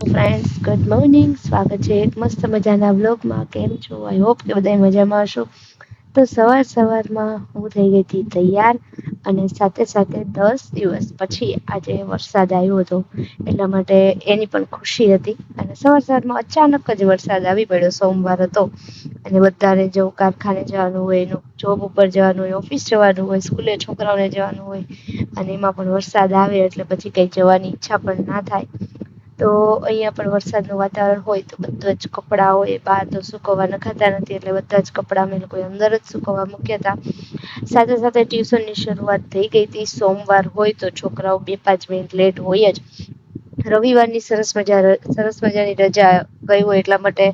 Friends, good morning. સ્વાગત છે એક મસ્ત મજાના વ્લોગમાં. કેમ છો? આઈ હોપ કે બધા મજામાં હશો. તો સવારમાં હું થઈ ગઈ હતી તૈયાર, અને સાથે સાથે 10 દિવસ પછી આજે વરસાદ આવ્યો હતો, એટલા માટે એની પણ ખુશી હતી. અને સવારમાં અચાનક જ વરસાદ આવી પડ્યો. સોમવાર હતો અને બધાને જો કારખાને જવાનું હોય, એનું જોબ ઉપર જવાનું હોય, ઓફિસ જવાનું હોય, સ્કૂલે છોકરાઓને જવાનું હોય, અને એમાં પણ વરસાદ આવે એટલે પછી કંઈ જવાની ઈચ્છા પણ ના થાય. તો અહીંયા પણ વરસાદનું વાતાવરણ હોય તો બધા જ કપડાં હોય બહાર તો સુકવવા નખાતા નથી, એટલે બધા જ કપડાં અમે લોકોએ અંદર જ સુકવવા મૂક્યા હતા. સાથે સાથે ટ્યુશનની શરૂઆત થઈ ગઈ હતી. સોમવાર હોય તો છોકરાઓ 2-5 મિનિટ લેટ હોય જ. રવિવારની સરસ મજાની રજા ગઈ હોય એટલા માટે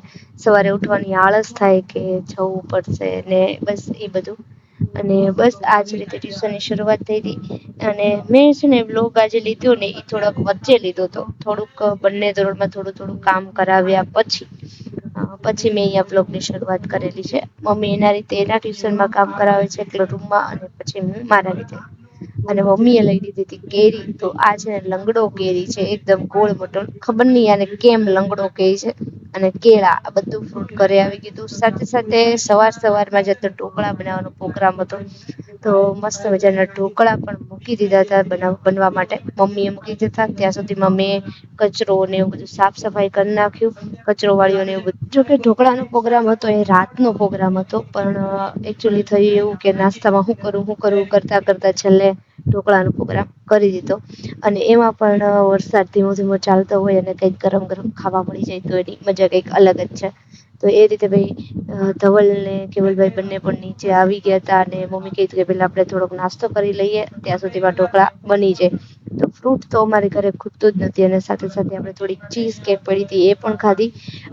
સવારે ઉઠવાની આળસ થાય કે જવું પડશે ને, બસ એ બધું. અને બસ આ જ રીતે ટ્યુશનની શરૂઆત થઈ હતી. અને મેં છે ને બ્લોગ આજે લીધો ને એ થોડોક વચ્ચે લીધો હતો. થોડુંક બંને ધોરણમાં થોડું કામ કરાવ્યા પછી મેં અહીંયા બ્લોગની શરૂઆત કરેલી છે. મમ્મી એના રીતે એના ટ્યુશનમાં કામ કરાવે છે એટલે રૂમમાં, અને પછી હું મારા રીતે. અને મમ્મીએ લઈ લીધી હતી કેરી. તો આ છે ને લંગડો કેરી છે, એકદમ ગોળ મોટો. ખબર નહીં આને કેમ લંગડો કહે છે. અને કેળા, આ બધું ફ્રૂટ ઘરે આવી ગયું. સાથે સાથે સવારમાં જ તો ઢોકળા બનાવવાનો પ્રોગ્રામ હતો. તો મસ્ત મજાના ઢોકળા પણ મૂકી દીધા હતા બનવા માટે. મમ્મીએ મૂકી દીધા ત્યાં સુધીમાં મેં કચરો ને એવું બધું સાફ સફાઈ કરી નાખ્યું, કચરો વાળ્યો ને એવું બધું. જોકે ઢોકળાનો પ્રોગ્રામ હતો એ રાતનો પ્રોગ્રામ હતો, પણ એકચ્યુઅલી થયું એવું કે નાસ્તામાં શું કરું કરતા છેલ્લે ઢોકળાનો પ્રોગ્રામ કરી દીધો. અને એમાં પણ વરસાદ ધીમો ધીમો ચાલતો હોય અને કંઈક ગરમ ગરમ ખાવા મળી જાય તો એની મજા કંઈક અલગ જ છે. તો એ રીતે ભાઈ ધવલ ને કેવલભાઈ બંને પણ નીચે આવી ગયા હતા, અને મમ્મી કીધું કે પેલા આપણે થોડોક નાસ્તો કરી લઈએ, ત્યાં સુધીમાં ઢોકળા બની જાય. તો ફ્રૂટ તો અમારે ઘરે ખૂટતું જ નથી, અને સાથે સાથે આપણે થોડીક ચીઝ કેક પડી હતી એ પણ ખાધી,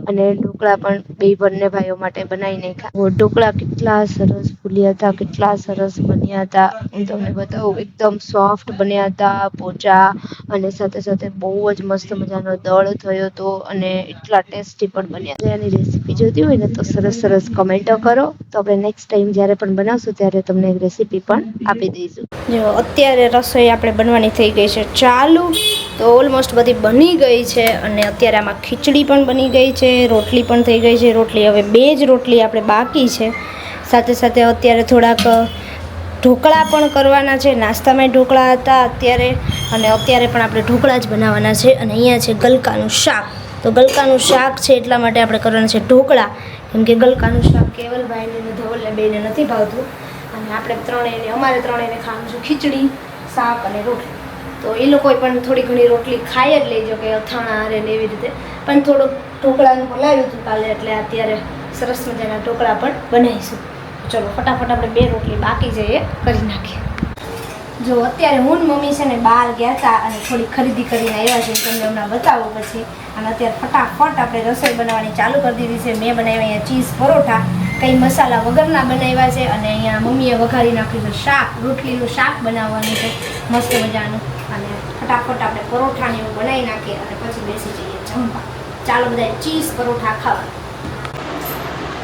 અને ઢોકળા પણ બંને ભાઈઓ માટે બનાવી નાખ્યા. ઢોકળા કેટલા સરસ ફૂલ્યા હતા, કેટલા સરસ બન્યા હતા, હું તમને બતાવું. એકદમ સોફ્ટ બન્યા હતા, પોચા, અને સાથે સાથે બહુ જ મસ્ત મજાનો દળ થયો હતો, અને એટલા ટેસ્ટી પણ બન્યા. એની રેસીપી જોતી હોય ને તો સરસ કમેન્ટો કરો, તો આપણે નેક્સ્ટ ટાઈમ જ્યારે પણ બનાવશું ત્યારે તમને રેસીપી પણ આપી દઈશું. જો અત્યારે રસોઈ આપણે બનવાની થઈ ગઈ છે ચાલુ. તો ઓલમોસ્ટ બધી બની ગઈ છે, અને અત્યારે આમાં ખીચડી પણ બની ગઈ છે, રોટલી પણ થઈ ગઈ છે. રોટલી હવે 2 જ રોટલી આપણે બાકી છે. સાથે સાથે અત્યારે થોડાક ઢોકળા પણ કરવાના છે. નાસ્તામાં ઢોકળા હતા અત્યારે, અને અત્યારે પણ આપણે ઢોકળા જ બનાવવાના છે. અને અહીંયા છે ગલકાનું શાક. તો ગલકાનું શાક છે એટલા માટે આપણે કરવાના છે ઢોકળા, કેમ કે ગલકાનું શાક કેવલભાઈને અને ધવલને બેને નથી ભાવતું, અને અમારે ત્રણેયને ખાવાનું છે ખીચડી, શાક અને રોટલી. તો એ લોકોએ પણ થોડી ઘણી રોટલી ખાઈ જ લેજો, કે અથાણા હારે ને એવી રીતે. પણ થોડુંક ઢોકળાનું હલાવ્યું હતું કાલે, એટલે અત્યારે સરસ મજાના ઢોકળા પણ બનાવીશું. ચલો ફટાફટ આપણે 2 રોટલી બાકી છે એ કરી નાખીએ. જો અત્યારે હું ને મમ્મી છે ને બહાર ગયા હતા, અને થોડી ખરીદી કરીને આવ્યા છે, તમને હમણાં બતાવું પછી. અને અત્યારે ફટાફટ આપણે રસોઈ બનાવવાની ચાલુ કરી દીધી છે. મેં બનાવ્યા અહીંયા ચીઝ પરોઠા, કંઈ મસાલા વગરના બનાવ્યા છે. અને અહીંયા મમ્મીએ વઘારી નાખ્યું છે શાક, રોટલીનું શાક બનાવવાનું છે મસ્ત મજાનું. અને ફટાફટ આપણે પરોઠાને એવું બનાવી નાખીએ, અને પછી બેસી જઈએ જમવા. ચાલો બધા ચીઝ પરોઠા ખાવા.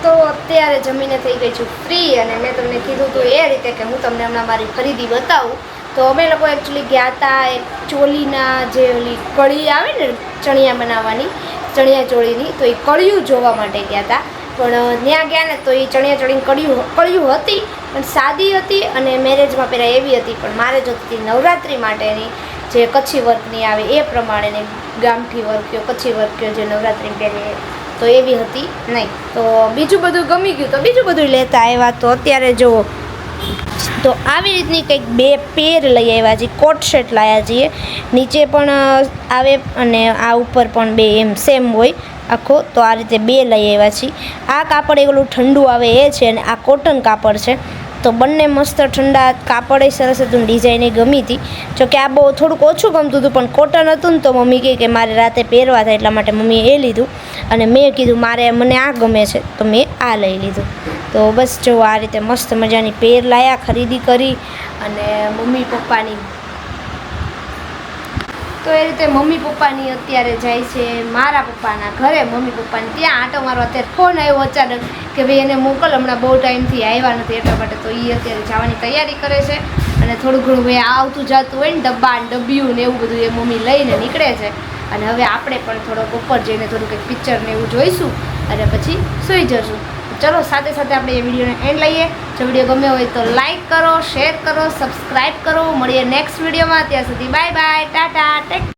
તો અત્યારે જમીને થઈ ગઈ છું ફ્રી, અને મેં તમને કીધું હતું એ રીતે કે હું તમને હમણાં મારી ખરીદી બતાવું. તો અમે લોકો એકચ્યુઅલી ગયા હતા એક ચોલીના જે ઓલી કળી આવે ને ચણિયા બનાવવાની, ચણિયા ચોળીની, તો એ કળિયું જોવા માટે ગયા હતા. પણ ત્યાં ગયા ને તો એ ચણિયા ચોળીની કળિયું હતી, પણ સાદી હતી, અને મેરેજમાં પહેરાય એવી હતી. પણ મારે જોતી નવરાત્રિ માટેની જે કચ્છી વર્કની આવે એ પ્રમાણેની, ગામઠી વર્ક કચ્છી વર્ક જે નવરાત્રિ પહેરે તો એવી હતી નહીં. તો બીજું બધું ગમી ગયું, તો બીજું બધું લેતા આવ્યા. તો અત્યારે જુઓ, તો આવી રીતની કંઈક 2 પેર લઈ આવ્યા છીએ, કોટ સેટ લાવ્યા છીએ. નીચે પણ આવે અને આ ઉપર પણ 2 એમ સેમ હોય આખો. તો આ રીતે 2 લઈ આવ્યા છીએ. આ કાપડ એકલું ઠંડુ આવે એ છે, અને આ કોટન કાપડ છે. તો બંને મસ્ત ઠંડા, કાપડ સરસ હતું, ડિઝાઇન એ ગમી હતી. જોકે આ બહુ થોડુંક ઓછું ગમતું હતું, પણ કોટન હતું ને તો મમ્મી કહે કે મારે રાતે પહેરવા થાય, એટલા માટે મમ્મીએ એ લીધું. અને મેં કીધું મને આ ગમે છે, તો મેં આ લઈ લીધું. તો બસ જો આ રીતે મસ્ત મજાની પેર લાયા, ખરીદી કરી. અને મમ્મી પપ્પાની તો એ રીતે મમ્મી પપ્પાની અત્યારે જાય છે મારા પપ્પાના ઘરે. મમ્મી પપ્પાને ત્યાં આંટો મારવા. અત્યારે ફોન આવ્યો અચાનક કે ભાઈ એને મોકલ, હમણાં બહુ ટાઈમથી આવ્યા નથી, એટલા માટે. તો એ અત્યારે જવાની તૈયારી કરે છે. અને થોડું ઘણું ભાઈ આવતું જતું હોય ને, ડબ્બા ને ડબ્બીયું ને એવું બધું એ મમ્મી લઈને નીકળે છે. અને હવે આપણે પણ થોડોક ઉપર જઈને થોડુંક એક પિક્ચર ને એવું જોઈશું અને પછી સૂઈ જશું. ચલો સાથે સાથે આપણે એ વિડીયોને એન્ડ લઈએ. જો વિડીયો ગમ્યો હોય તો લાઈક કરો, શેર કરો, સબસ્ક્રાઈબ કરો. મળીએ નેક્સ્ટ વિડીયોમાં. ત્યાં સુધી બાય બાય, ટાટા, ટેક.